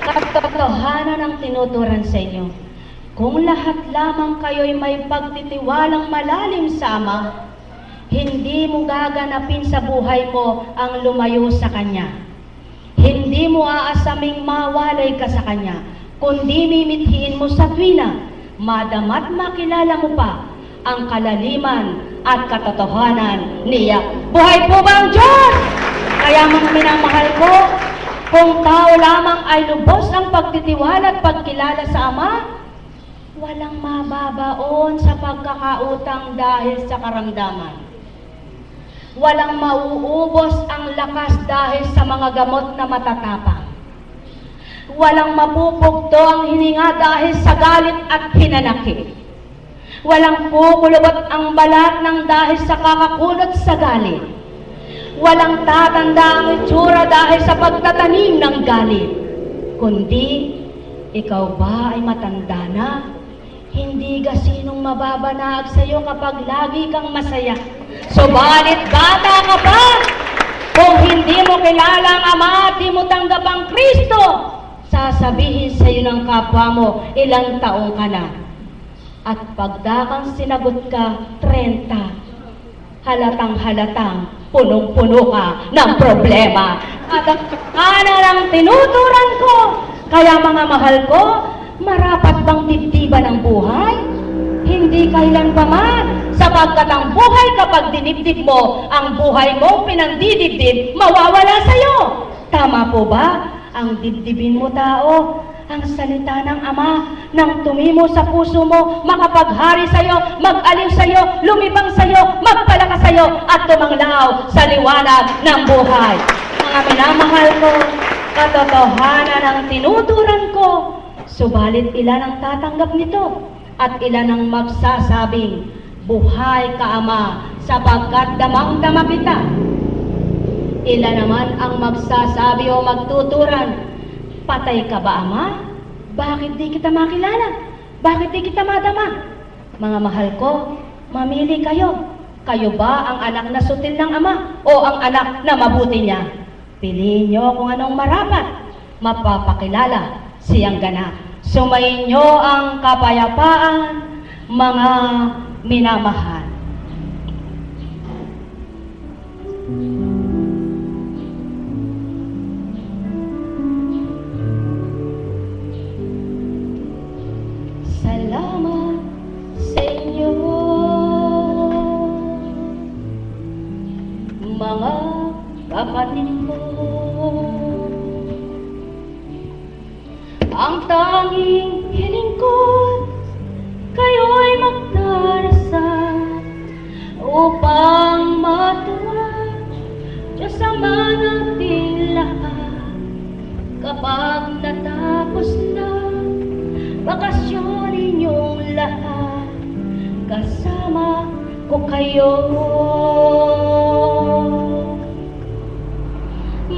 Katotohanan ang tinuturan sa inyo. Kung lahat lamang kayo'y may pagtitiwalang malalim sa Ama, hindi mo gaganapin sa buhay mo ang lumayo sa Kanya. Hindi mo aasaming mawalay ka sa Kanya, kundi mimithiin mo sa tuwina, madama't makilala mo pa ang kalaliman at katotohanan niya. Buhay po ba ang Diyos? Kaya mga minamahal ko, kung tao lamang ay lubos ang pagtitiwala at pagkilala sa Ama, walang mababaon sa pagkakautang dahil sa karamdaman. Walang mauubos ang lakas dahil sa mga gamot na matatapang. Walang mapupugto ang hininga dahil sa galit at hinanakit. Walang kukulubot ang balat ng dahil sa kakakulot sa galit. Walang tatanda ang itsura dahil sa pagtatanim ng galit. Kundi, ikaw ba ay matanda na? Hindi gasinong mababanaag sa iyo kapag lagi kang masaya. Subalit bata ka pa! Kung hindi mo kilala ang Ama at di mo tanggap ang Kristo, sasabihin sa iyo ng kapwa mo, ilang taong ka na. At pagdakang sinagot ka, 30, halatang punong-puno ka ng problema. At ang kanan ang tinuturan ko. Kaya mga mahal ko, marapat bang dibdiban ang buhay? Hindi kailan pa man, sapagkat ang buhay kapag dinibdib mo, ang buhay mo pinandidibdib, mawawala sa'yo. Tama po ba? Ang dibdibin mo tao, ang salita ng Ama, nang tumimo sa puso mo, makapaghari sa'yo, mag-aliw sa'yo, lumibang sa'yo, magpalakas sa'yo, at tumanglaw sa liwanag ng buhay. Mga minamahal ko, katotohanan ang tinuturan ko, subalit ilan ang tatanggap nito, at ilan ang magsasabing, buhay ka Ama, sapagkat damang-dama kita. Ilan naman ang magsasabi o magtuturan, patay ka ba Ama? Bakit di kita makilala? Bakit di kita madama? Mga mahal ko, mamili kayo. Kayo ba ang anak na sutil ng Ama o ang anak na mabuti niya? Piliin nyo kung anong marapat. Mapapakilala siyang ganap. Sumayin nyo ang kapayapaan, mga minamahal. Salamat sa inyo, mga kapatid ko. Ang tanging hiling ko, kayo'y magdarasal upang matuwa Diyos Ama nating lahat. Kapag natapos na bakasyon ninyong lahat, kasama ko kayo.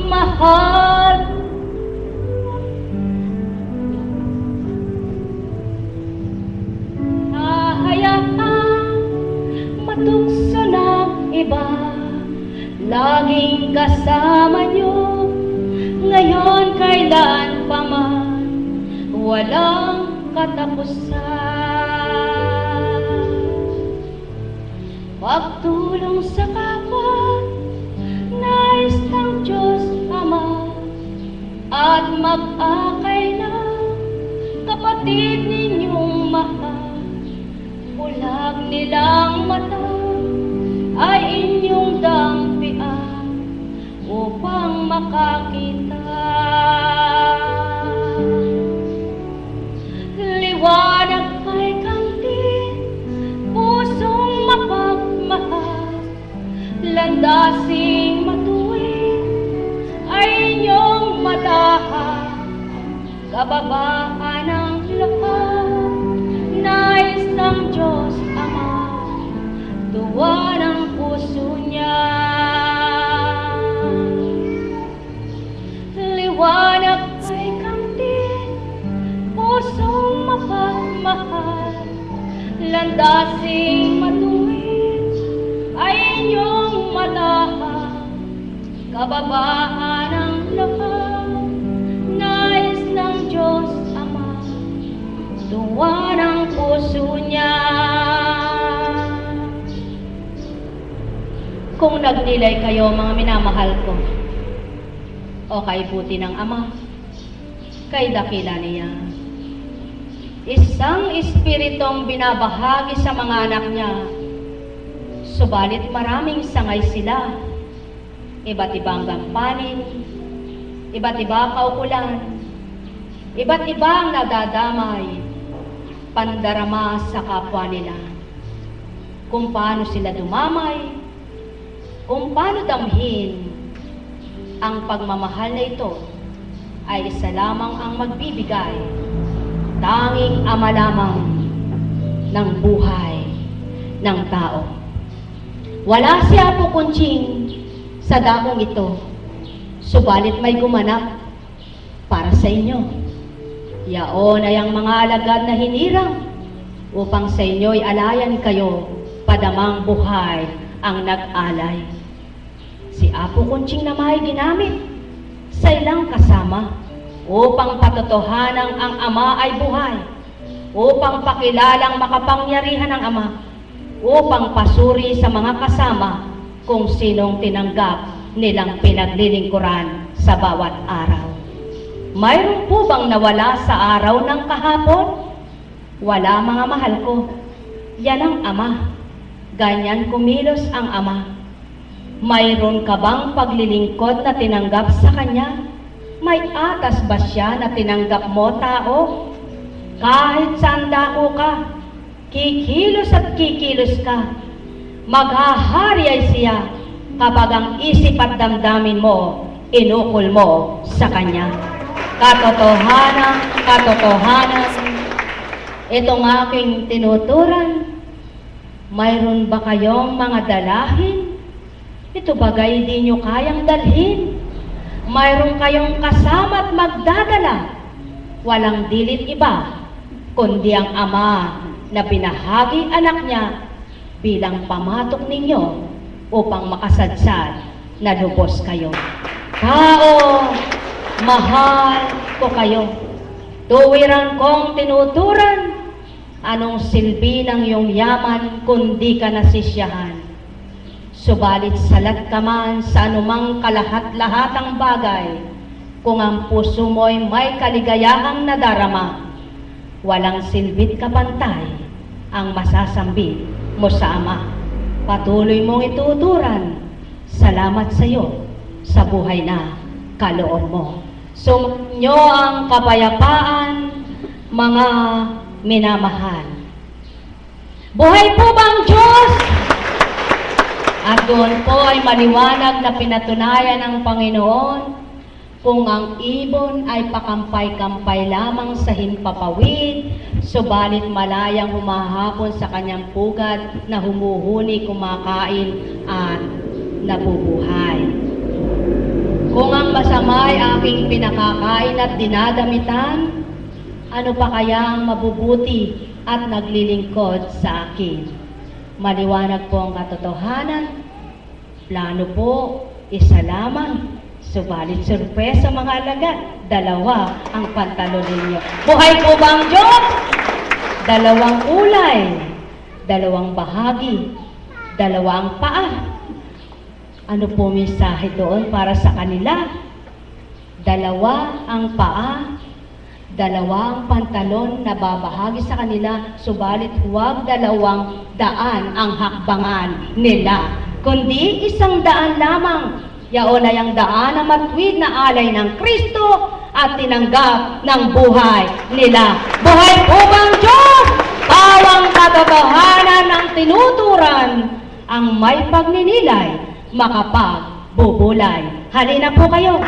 Mahal, matukso ng iba, laging kasama nyo, ngayon kailan pa man, walang katapusan. Pagtulong sa kapwa, nais ng Diyos Ama, at mag-akay ng kapatid ninyong mahal. Bulag nilang mata ay inyong dampian upang makakita. Liwanag kay kantin, pusong mapagmahal, landasing matuwid ay inyong matahan. Kababaan ng lahat, nais ng Diyos Ama, tuwa ng puso niya. Liwanag ay kamtin, pusong mapagmahal, landasing matuwid ay inyong matahan. Kababaan ng lahat, nais ng kung nagnilay kayo, mga minamahal ko, o kay buti ng Ama, kay dakila niya. Isang espiritong binabahagi sa mga anak niya, subalit maraming sangay sila. Iba't ibang gampanin, iba't iba kaukulan, iba't ibang nadadamay, pandarama sa kapwa nila. Kung paano sila dumamay, kung paano damhin, ang pagmamahal na ito ay isa lamang ang magbibigay, tanging Ama lamang ng buhay ng tao. Wala si Apo Kunching sa damong ito, subalit may gumanap para sa inyo. Yaon ay ang mga alagad na hinirang upang sa inyo'y alayan kayo, padamang buhay ang nag-alay. Si Apo Kunching na may ginamit sa ilang kasama upang patotohanang ang Ama ay buhay, upang pakilalang makapangyarihan ng Ama, upang pasuri sa mga kasama kung sinong tinanggap nilang pinaglilingkuran sa bawat araw. Mayroon po bang nawala sa araw ng kahapon? Wala, mga mahal ko. Yan ang Ama. Ganyan kumilos ang Ama. Mayroon ka bang paglilingkod na tinanggap sa Kanya? May atas ba siya na tinanggap mo, tao? Kahit saan dako ka, kikilos at kikilos ka. Maghahari ay siya kapag ang isip at damdamin mo, inukol mo sa Kanya. Katotohanan, katotohanan, itong aking tinuturan, mayroon ba kayong mga dalahin? Ito bagay di nyo kayang dalhin. Mayroon kayong kasama at magdadala. Walang dilit iba, kundi ang Ama na binahagi anak niya bilang pamatok ninyo upang makasadsad na lubos kayo. Tao, mahal ko kayo. Tuwiran kong tinuturan, anong silbi ng iyong yaman kundi ka nasisyahan? Subalit salat ka man sa anumang kalahat-lahatang bagay, kung ang puso mo'y may kaligayahang nadarama, walang silbit kapantay ang masasambit mo sa Ama. Patuloy mong ituturan, salamat sa iyo sa buhay na kaloob mo. Sumunyo ang kapayapaan, mga minamahal. Buhay po bang Diyos? At doon po ay maliwanag na pinatunayan ng Panginoon kung ang ibon ay pakampay-kampay lamang sa himpapawid, subalit malayang humahapon sa kanyang pugad na humuhuni, kumakain at nabubuhay. Kung ang masama ay aking pinakakain at dinadamitan, ano pa kaya ang mabubuti at naglilingkod sa akin? Maliwanag po ang katotohanan. Plano po, isa lamang. Subalit surpresa mga alagad, dalawa ang pantalon ninyo. Buhay po ba ang Diyos? Dalawang kulay, dalawang bahagi, dalawang paa. Ano po mensahe doon para sa kanila? Dalawa ang paa, dalawang pantalon na babahagi sa kanila, subalit huwag 200 ang hakbangan nila, kundi 100 lamang. Yaon ay ang daan na matwid na alay ng Kristo at tinanggap ng buhay nila. Buhay po bang Diyos? Bawang katotohanan ng tinuturan, ang may pagninilay, makapagbubulay. Halina po kayo.